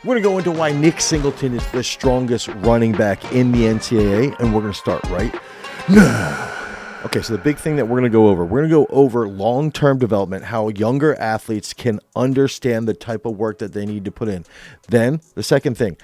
We're going to go into why Nick Singleton is the strongest running back in the NCAA, and we're going to start right now. Okay, so the big thing that we're going to go over long-term development, how younger athletes can understand the type of work that they need to put in. Then, the second thing,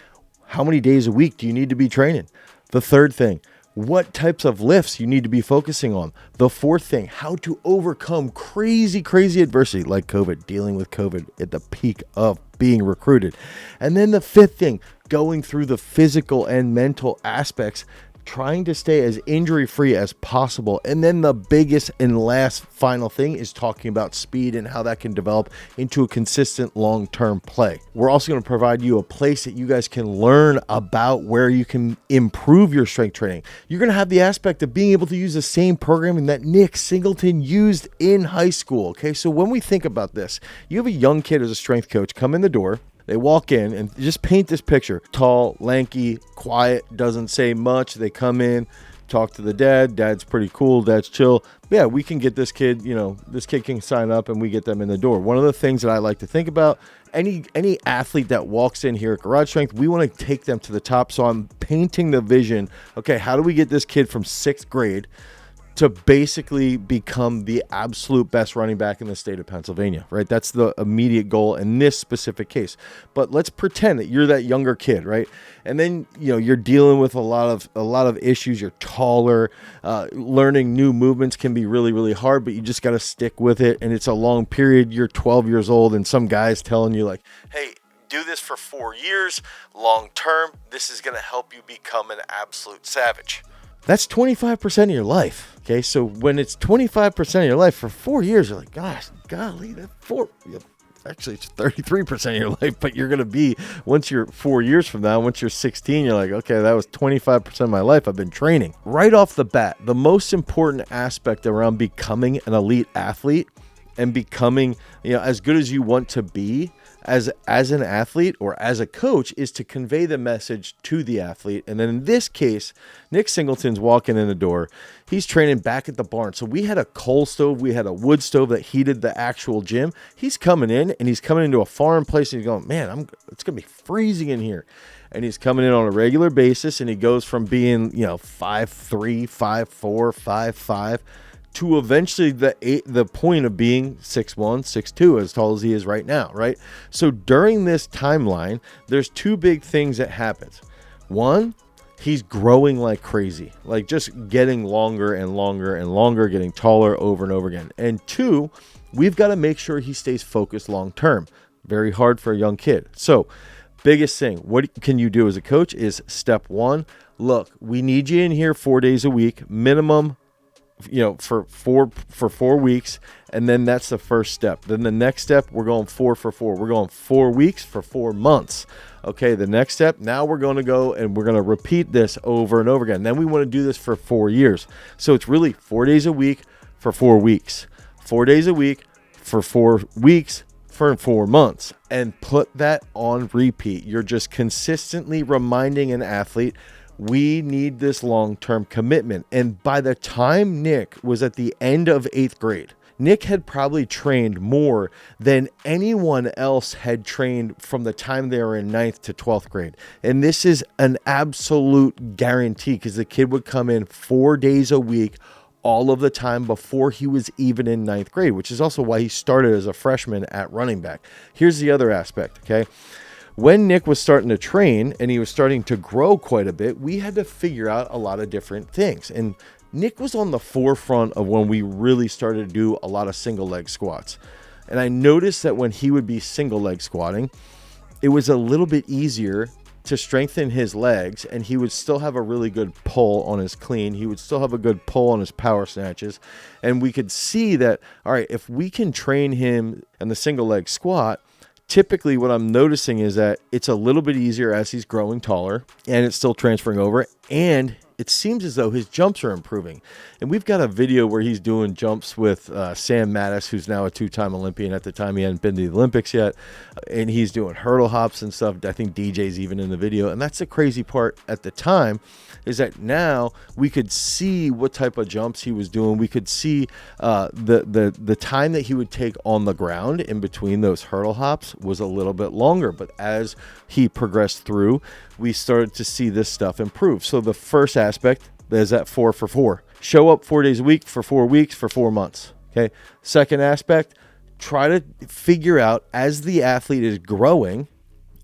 how many days a week do you need to be training? The third thing, what types of lifts you need to be focusing on. The fourth thing, how to overcome crazy adversity like COVID, dealing with COVID at the peak of being recruited. And then the fifth thing, going through the physical and mental aspects, trying to stay as injury-free as possible. And then the biggest and last final thing is talking about speed and how that can develop into a consistent long-term play. We're also going to provide you a place that you guys can learn about where you can improve your strength training. You're going to have the aspect of being able to use the same programming that Nick Singleton used in high school. Okay, so when we think about this, you have a young kid as a strength coach come in the door. They walk in and just paint this picture. Tall, lanky, quiet, doesn't say much. They come in, talk to the dad. Dad's pretty cool. Dad's chill. Yeah, we can get this kid, this kid can sign up and we get them in the door. One of the things that I like to think about, any athlete that walks in here at Garage Strength, we want to take them to the top. So I'm painting the vision. Okay, how do we get this kid from 6th grade to basically become the absolute best running back in the state of Pennsylvania, right? That's the immediate goal in this specific case. But let's pretend that you're that younger kid, right? And then, you're dealing with a lot of issues. You're taller. Learning new movements can be really hard, but you just got to stick with it. And it's a long period. You're 12 years old and some guy's telling you like, hey, do this for 4 years, long term. This is going to help you become an absolute savage. That's 25% of your life. Okay, so when it's 25% of your life for 4 years, you're like, gosh, golly, actually it's 33% of your life, but you're going to be, once you're 4 years from now, once you're 16, you're like, okay, that was 25% of my life I've been training. Right off the bat, the most important aspect around becoming an elite athlete and becoming, as good as you want to be as an athlete or as a coach is to convey the message to the athlete. And then in this case, Nick Singleton's walking in the door. He's training back at the barn. So we had a coal stove. We had a wood stove that heated the actual gym. He's coming in and he's coming into a foreign place and he's going, man, it's going to be freezing in here. And he's coming in on a regular basis and he goes from being, 5'3", 5'4", 5'5", to eventually the point of being 6'1", 6'2", as tall as he is right now, right? So during this timeline, there's two big things that happens. One, he's growing like crazy, like just getting longer and longer and longer, getting taller over and over again. And two, we've got to make sure he stays focused long term. Very hard for a young kid. So biggest thing, what can you do as a coach is step one, look, we need you in here 4 days a week, minimum, for 4 weeks. And then that's the first step. Then the next step, we're going 4 for 4. We're going 4 weeks for 4 months. Okay. The next step, now we're going to go and we're going to repeat this over and over again. Then we want to do this for 4 years. So it's really 4 days a week for 4 weeks, 4 days a week for 4 weeks for 4 months, and put that on repeat. You're just consistently reminding an athlete, we need this long-term commitment. And by the time Nick was at the end of 8th grade, Nick had probably trained more than anyone else had trained from the time they were in 9th to 12th grade. And this is an absolute guarantee because the kid would come in 4 days a week all of the time before he was even in 9th grade, which is also why he started as a freshman at running back. Here's the other aspect, okay? When Nick was starting to train and he was starting to grow quite a bit, we had to figure out a lot of different things. And Nick was on the forefront of when we really started to do a lot of single leg squats. And I noticed that when he would be single leg squatting, it was a little bit easier to strengthen his legs, and he would still have a really good pull on his clean. He would still have a good pull on his power snatches. And we could see that, all right, if we can train him in the single leg squat, typically what I'm noticing is that it's a little bit easier as he's growing taller and it's still transferring over, and it seems as though his jumps are improving. And we've got a video where he's doing jumps with Sam Mattis, who's now a 2-time Olympian. At the time, he hadn't been to the Olympics yet. And he's doing hurdle hops and stuff. I think DJ's even in the video. And that's the crazy part at the time, is that now we could see what type of jumps he was doing. We could see the time that he would take on the ground in between those hurdle hops was a little bit longer. But as he progressed through, we started to see this stuff improve. So the first aspect is that 4 for 4. Show up 4 days a week for 4 weeks for 4 months. Okay. Second aspect, try to figure out as the athlete is growing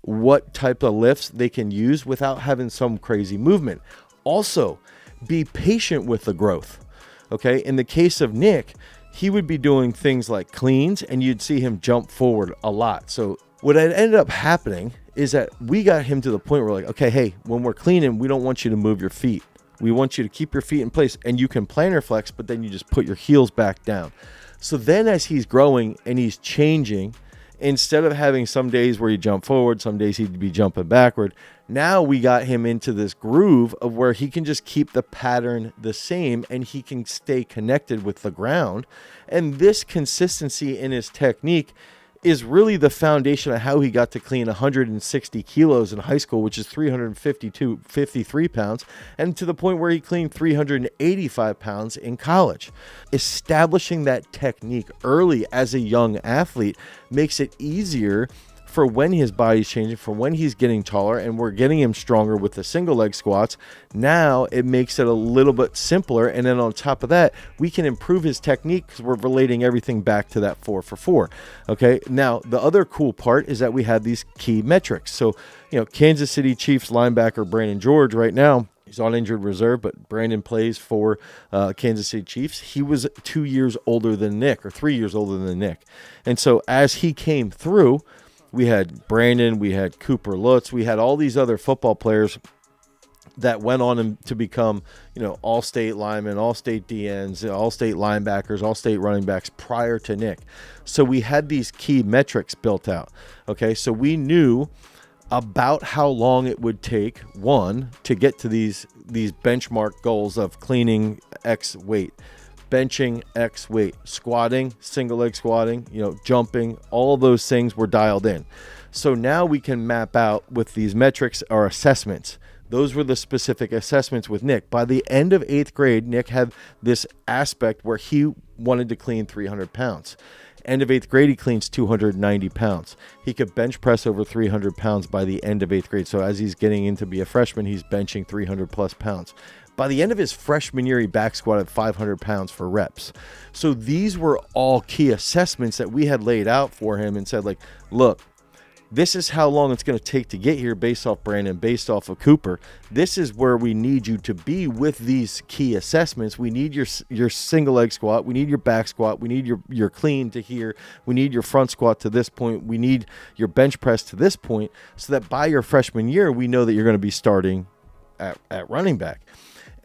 what type of lifts they can use without having some crazy movement. Also, be patient with the growth. Okay. In the case of Nick, he would be doing things like cleans and you'd see him jump forward a lot. So what had ended up happening is that we got him to the point where, like, okay, hey, when we're cleaning, we don't want you to move your feet. We want you to keep your feet in place, and you can plantar flex, but then you just put your heels back down. So then as he's growing and he's changing, instead of having some days where you jump forward, some days he'd be jumping backward, now we got him into this groove of where he can just keep the pattern the same and he can stay connected with the ground. And this consistency in his technique is really the foundation of how he got to clean 160 kilos in high school, which is 53 pounds, and to the point where he cleaned 385 pounds in college. Establishing that technique early as a young athlete makes it easier for when his body's changing, for when he's getting taller, and we're getting him stronger with the single leg squats. Now it makes it a little bit simpler. And then on top of that, we can improve his technique because we're relating everything back to that 4 for 4. Okay. Now, the other cool part is that we have these key metrics. So, Kansas City Chiefs linebacker Brandon George right now, he's on injured reserve, but Brandon plays for Kansas City Chiefs. He was 2 years older than Nick, or 3 years older than Nick. And so as he came through, we had Brandon, we had Cooper Lutz, we had all these other football players that went on to become, all-state linemen, all-state DNs, all-state linebackers, all-state running backs prior to Nick. So we had these key metrics built out. Okay, so we knew about how long it would take, one, to get to these benchmark goals of cleaning X weight, benching X weight, squatting, single leg squatting, jumping, all those things were dialed in. So now we can map out with these metrics our assessments. Those were the specific assessments with Nick. By the end of 8th grade, Nick had this aspect where he wanted to clean 300 pounds. End of 8th grade, he cleans 290 pounds. He could bench press over 300 pounds by the end of 8th grade. So as he's getting in to be a freshman, he's benching 300 plus pounds. By the end of his freshman year, he back squatted 500 pounds for reps. So these were all key assessments that we had laid out for him and said, like, look, this is how long it's going to take to get here based off Brandon, based off of Cooper. This is where we need you to be with these key assessments. We need your single leg squat. We need your back squat. We need your clean to here. We need your front squat to this point. We need your bench press to this point, so that by your freshman year, we know that you're going to be starting at running back.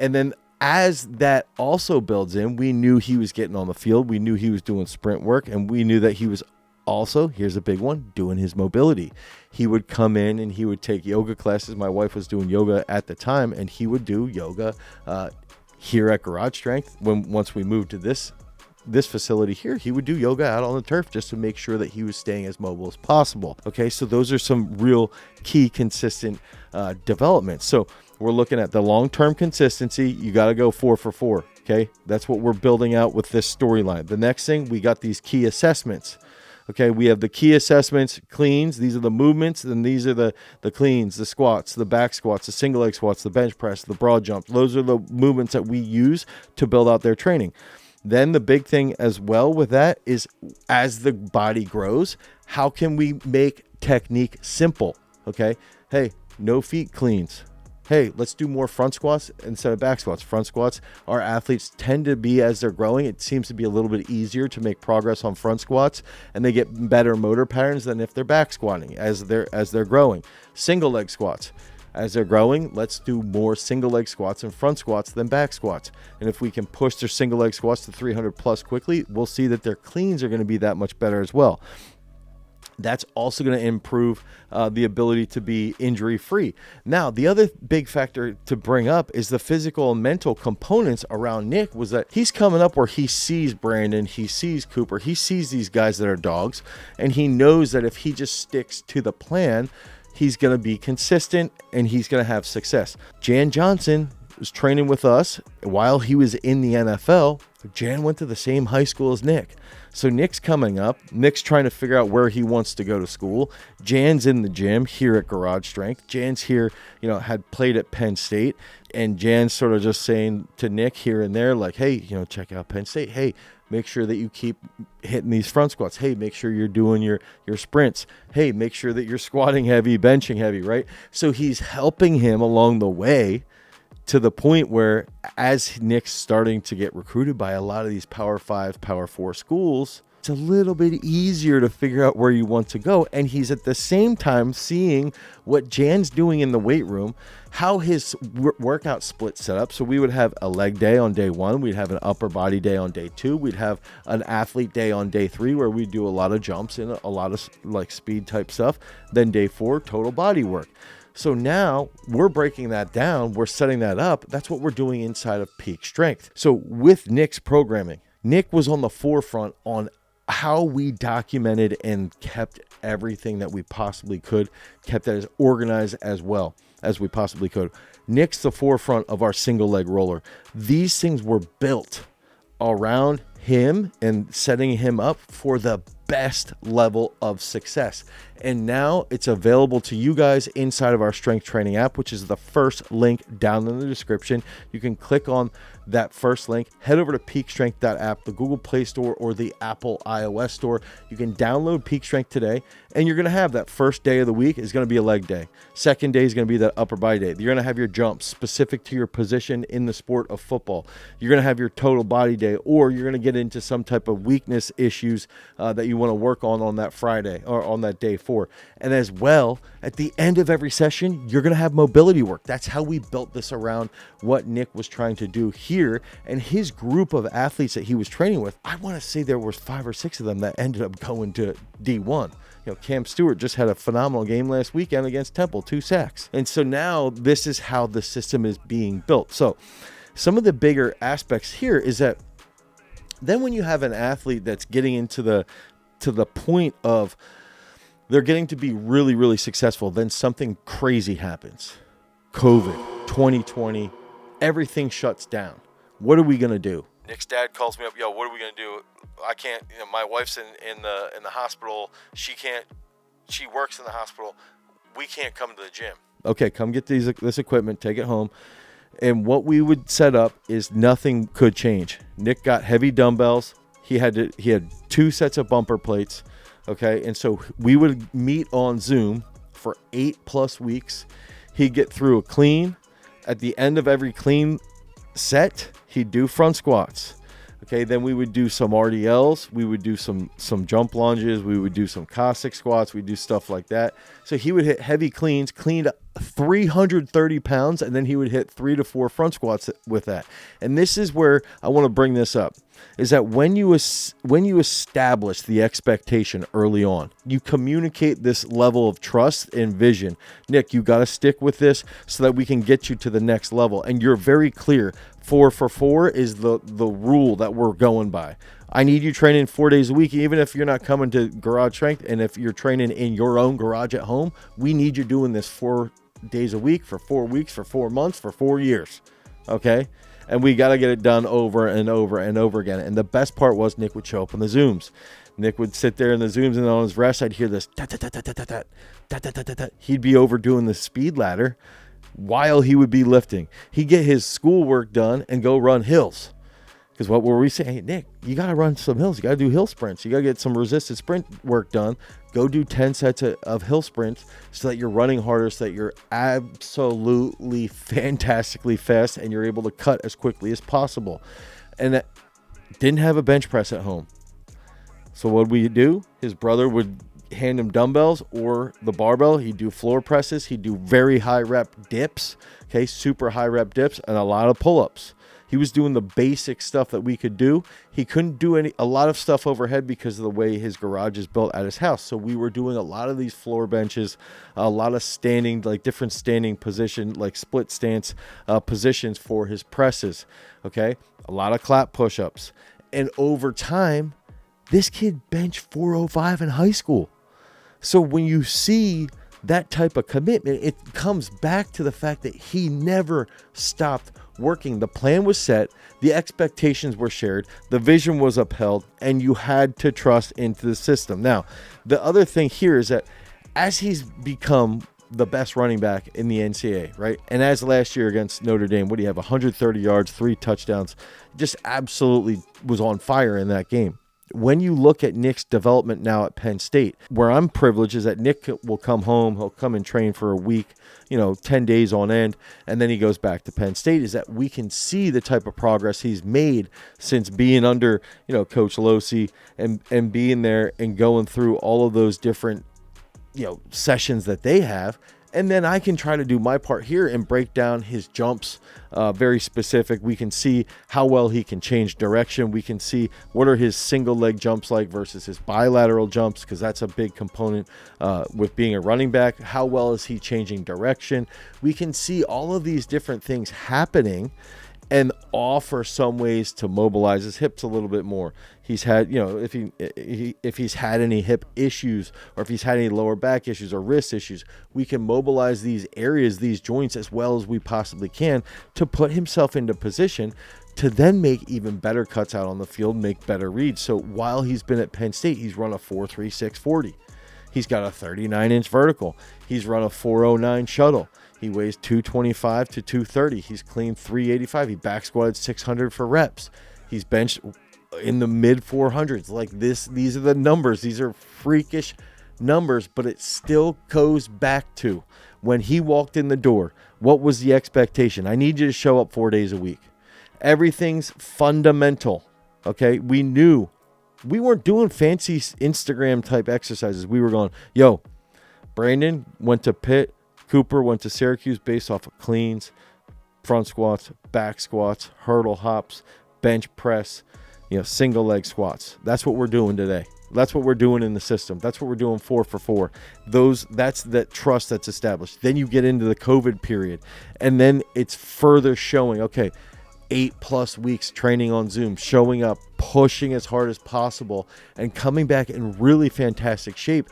And then as that also builds in, we knew he was getting on the field. We knew he was doing sprint work, and we knew that he was also, here's a big one, doing his mobility. He would come in and he would take yoga classes. My wife was doing yoga at the time, and he would do yoga here at Garage Strength. Once we moved to this facility here, he would do yoga out on the turf just to make sure that he was staying as mobile as possible. Okay, so those are some real key consistent developments. So we're looking at the long-term consistency. You got to go 4 for 4. Okay, that's what we're building out with this storyline. The next thing, we got these key assessments. Okay, we have the key assessments, cleans. These are the movements, and these are the cleans, the squats, the back squats, the single leg squats, the bench press, the broad jump. Those are the movements that we use to build out their training. Then the big thing as well with that is, as the body grows, how can we make technique simple? Okay, hey, no feet cleans. Hey, let's do more front squats instead of back squats. Front squats, our athletes tend to be, as they're growing, it seems to be a little bit easier to make progress on front squats, and they get better motor patterns than if they're back squatting as they're growing. Single leg squats. As they're growing, let's do more single leg squats and front squats than back squats. And if we can push their single leg squats to 300 plus quickly, we'll see that their cleans are going to be that much better as well. That's also going to improve the ability to be injury-free. Now, the other big factor to bring up is the physical and mental components around Nick was that he's coming up where he sees Brandon, he sees Cooper, he sees these guys that are dogs, and he knows that if he just sticks to the plan, he's going to be consistent and he's going to have success. Jan Johnson was training with us while he was in the NFL. Jan went to the same high school as Nick. So Nick's coming up. Nick's trying to figure out where he wants to go to school. Jan's in the gym here at Garage Strength. Jan's here, had played at Penn State. And Jan's sort of just saying to Nick here and there, like, hey, check out Penn State. Hey, make sure that you keep hitting these front squats. Hey, make sure you're doing your sprints. Hey, make sure that you're squatting heavy, benching heavy, right? So he's helping him along the way, to the point where as Nick's starting to get recruited by a lot of these Power 5, Power 4 schools, it's a little bit easier to figure out where you want to go. And he's at the same time seeing what Jan's doing in the weight room, how his workout split set up. So we would have a leg day on day 1. We'd have an upper body day on day 2. We'd have an athlete day on day 3 where we do a lot of jumps and a lot of like speed type stuff. Then day 4, total body work. So now we're breaking that down. We're setting that up. That's what we're doing inside of Peak Strength. So with Nick's programming, Nick was on the forefront on how we documented and kept everything that we possibly could, kept that as organized as well as we possibly could. Nick's the forefront of our single leg roller. These things were built around him and setting him up for the best level of success. And now it's available to you guys inside of our strength training app, which is the first link down in the description. You can click on that first link, head over to peakstrength.app, the Google Play Store or the Apple iOS Store. You can download Peak Strength today, and you're going to have that first day of the week is going to be a leg day. Second day is going to be that upper body day. You're going to have your jumps specific to your position in the sport of football. You're going to have your total body day, or you're going to get into some type of weakness issues that you want to work on that Friday or on that day 4. And as well, at the end of every session, you're going to have mobility work. That's how we built this around what Nick was trying to do here. And his group of athletes that he was training with, I want to say there was 5 or 6 of them that ended up going to D1. Cam Stewart just had a phenomenal game last weekend against Temple, 2 sacks. And so now this is how the system is being built. So some of the bigger aspects here is that then when you have an athlete that's getting into the point of they're getting to be really, really successful, then something crazy happens. COVID, 2020, everything shuts down. What are we going to do? Nick's dad calls me up, yo, what are we going to do? I can't, my wife's in the hospital. She works in the hospital. We can't come to the gym. Okay, come get this equipment, take it home. And what we would set up is nothing could change. Nick got heavy dumbbells. He had 2 sets of bumper plates. Okay, and so we would meet on Zoom for 8+ weeks. He'd get through a clean. At the end of every clean set, he'd do front squats. Okay, then we would do some RDLs. We would do some jump lunges. We would do some Cossack squats. We'd do stuff like that. So he would hit heavy cleans, cleaned 330 pounds, and then he would hit 3 to 4 front squats with that. And this is where I want to bring this up, is that when you establish the expectation early on, you communicate this level of trust and vision. Nick, you got to stick with this so that we can get you to the next level. And you're very clear. 4 for 4 is the rule that we're going by. I need you training 4 days a week, even if you're not coming to Garage Strength, and if you're training in your own garage at home, we need you doing this 4 days a week for 4 weeks, for 4 months, for 4 years. Okay? And we got to get it done over and over and over again. And the best part was Nick would show up on the Zooms. Nick would sit there in the Zooms, and on his rest, I'd hear this. He'd be over doing the speed ladder while he would be lifting. He'd get his schoolwork done and go run hills. Because what were we saying? Hey, Nick, you got to run some hills. You got to do hill sprints. You got to get some resisted sprint work done. Go do 10 sets of hill sprints so that you're running harder, so that you're absolutely fantastically fast and you're able to cut as quickly as possible. And that didn't have a bench press at home. So what we do, his brother would hand him dumbbells or the barbell. He'd do floor presses. He'd do very high rep dips, okay, super high rep dips, and a lot of pull-ups. He was doing the basic stuff that we could do. He couldn't do a lot of stuff overhead because of the way his garage is built at his house. So we were doing a lot of these floor benches, a lot of standing, like different standing position, like split stance positions for his presses. Okay. A lot of clap push-ups. And over time, this kid benched 405 in high school. So when you see that type of commitment, it comes back to the fact that he never stopped working. The plan was set, the expectations were shared, the vision was upheld, and you had to trust into the system. Now, the other thing here is that as he's become the best running back in the NCAA, right? And as last year against Notre Dame, what do you have? 130 yards, 3 touchdowns, just absolutely was on fire in that game. When you look at Nick's development now at Penn State, where I'm privileged is that Nick will come home, he'll come and train for a week, 10 days on end, and then he goes back to Penn State, is that we can see the type of progress he's made since being under, Coach Losey and being there and going through all of those different, sessions that they have. And then I can try to do my part here and break down his jumps, very specific. We can see how well he can change direction. We can see what are his single leg jumps like versus his bilateral jumps, because that's a big component with being a running back. How well is he changing direction? We can see all of these different things happening and offer some ways to mobilize his hips a little bit more. He's had, if he's had any hip issues, or if he's had any lower back issues or wrist issues, we can mobilize these areas, these joints, as well as we possibly can to put himself into position to then make even better cuts out on the field, make better reads. So while he's been at Penn State, he's run a 4.36 40. He's got a 39-inch vertical. He's run a 4.09 shuttle. He weighs 225 to 230. He's clean 385. He back squatted 600 for reps. He's benched in the mid 400s. Like this, these are the numbers. These are freakish numbers, but it still goes back to when he walked in the door. What was the expectation? I need you to show up 4 days a week. Everything's fundamental. Okay. We knew we weren't doing fancy Instagram type exercises. We were going, Brandon went to Pitt. Cooper went to Syracuse based off of cleans, front squats, back squats, hurdle hops, bench press, single leg squats. That's what we're doing today. That's what we're doing in the system. That's what we're doing 4 for 4. That's that trust that's established. Then you get into the COVID period, and then it's further showing, 8+ weeks training on Zoom, showing up, pushing as hard as possible, and coming back in really fantastic shape,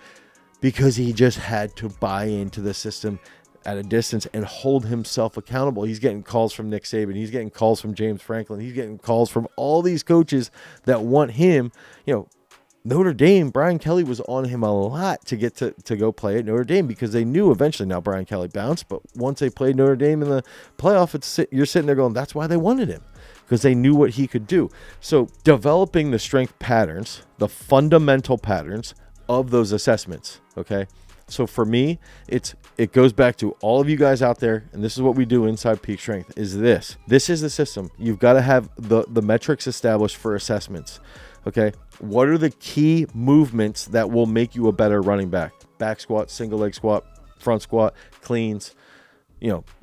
because he just had to buy into the system at a distance and hold himself accountable. He's getting calls from Nick Saban. He's getting calls from James Franklin. He's getting calls from all these coaches that want him. Notre Dame, Brian Kelly was on him a lot to get to go play at Notre Dame, because they knew eventually. Now Brian Kelly bounced, but once they played Notre Dame in the playoff, you're sitting there going, that's why they wanted him, because they knew what he could do. So developing the strength patterns, the fundamental patterns of those assessments. Okay. So for me, it goes back to all of you guys out there, and this is what we do inside Peak Strength, is this is the system. You've got to have the metrics established for assessments. Okay. What are the key movements that will make you a better running back? Back squat, single leg squat, front squat, cleans,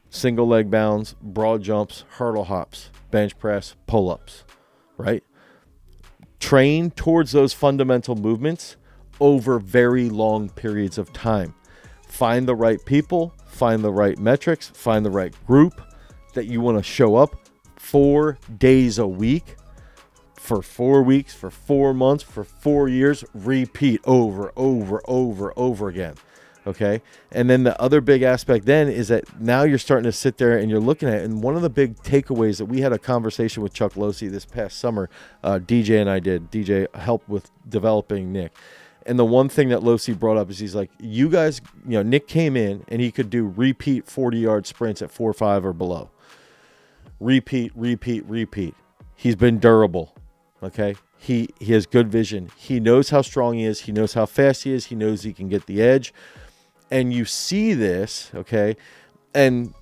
single leg bounds, broad jumps, hurdle hops, bench press, pull-ups, right? Train towards those fundamental movements over very long periods of time. Find the right people, find the right metrics, find the right group that you want to show up 4 days a week for 4 weeks, for 4 months, for 4 years, repeat over again. Okay. And then the other big aspect then is that now you're starting to sit there and you're looking at it. And one of the big takeaways that we had a conversation with Chuck Losey this past summer, DJ and I did. DJ helped with developing Nick. And the one thing that Losey brought up is he's like, you guys, Nick came in and he could do repeat 40-yard sprints at 4.5 or below. Repeat. He's been durable. Okay. He has good vision. He knows how strong he is. He knows how fast he is. He knows he can get the edge. And you see this, okay, and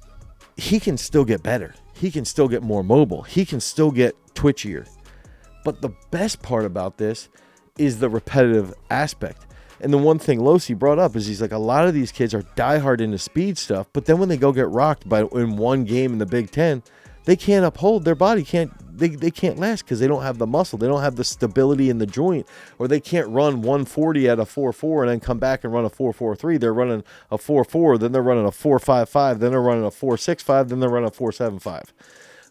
he can still get better. He can still get more mobile. He can still get twitchier. But the best part about this is the repetitive aspect. And the one thing Losey brought up is he's like, a lot of these kids are diehard into speed stuff, but then when they go get rocked in one game in the Big Ten, they can't uphold, their body can't, they can't last because they don't have the muscle. They don't have the stability in the joint, or they can't run 140 at a 4.4 and then come back and run a 4.43. They're running a 4.4, then they're running a 4.55, then they're running a 4.65, then they're running a 4.75.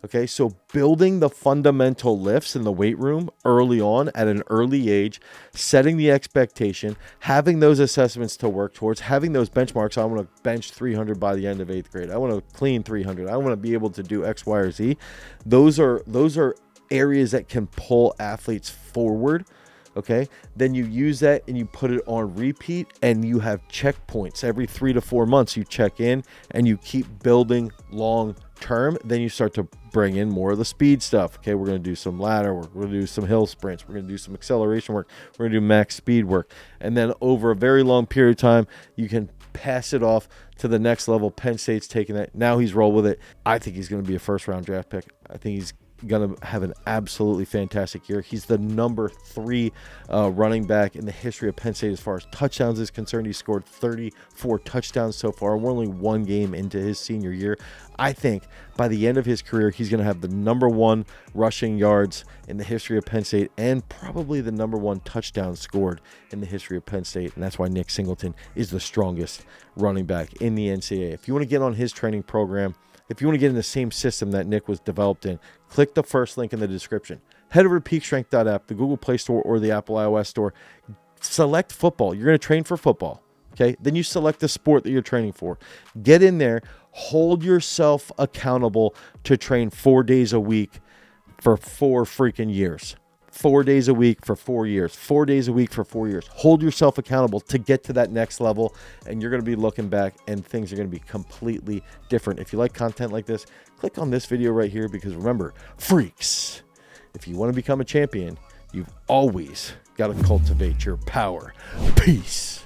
Okay, so building the fundamental lifts in the weight room early on at an early age, setting the expectation, having those assessments to work towards, having those benchmarks. I want to bench 300 by the end of 8th grade. I want to clean 300. I want to be able to do X, Y, or Z. Those are areas that can pull athletes forward. Okay, then you use that and you put it on repeat, and you have checkpoints every 3 to 4 months. You check in and you keep building long term. Then you start to bring in more of the speed stuff. Okay, we're going to do some ladder work, we're going to do some hill sprints, we're going to do some acceleration work, we're going to do max speed work, and then over a very long period of time you can pass it off to the next level. Penn State's taking that. Now he's rolled with it. I think he's going to be a first round draft pick. I think he's going to have an absolutely fantastic year. He's the number 3 running back in the history of Penn State as far as touchdowns is concerned. He scored 34 touchdowns so far. We're only 1 game into his senior year. I think by the end of his career, he's going to have the number 1 rushing yards in the history of Penn State, and probably the number 1 touchdown scored in the history of Penn State. And that's why Nick Singleton is the strongest running back in the NCAA. If you want to get on his training program, if you want to get in the same system that Nick was developed in, click the first link in the description. Head over to peakstrength.app, the Google Play Store or the Apple iOS Store. Select football. You're going to train for football. Okay? Then you select the sport that you're training for. Get in there. Hold yourself accountable to train 4 days a week for 4 freaking years. 4 days a week for 4 years, 4 days a week for 4 years. Hold yourself accountable to get to that next level, and you're going to be looking back and things are going to be completely different. If you like content like this, click on this video right here, because remember, freaks, if you want to become a champion, you've always got to cultivate your power. Peace.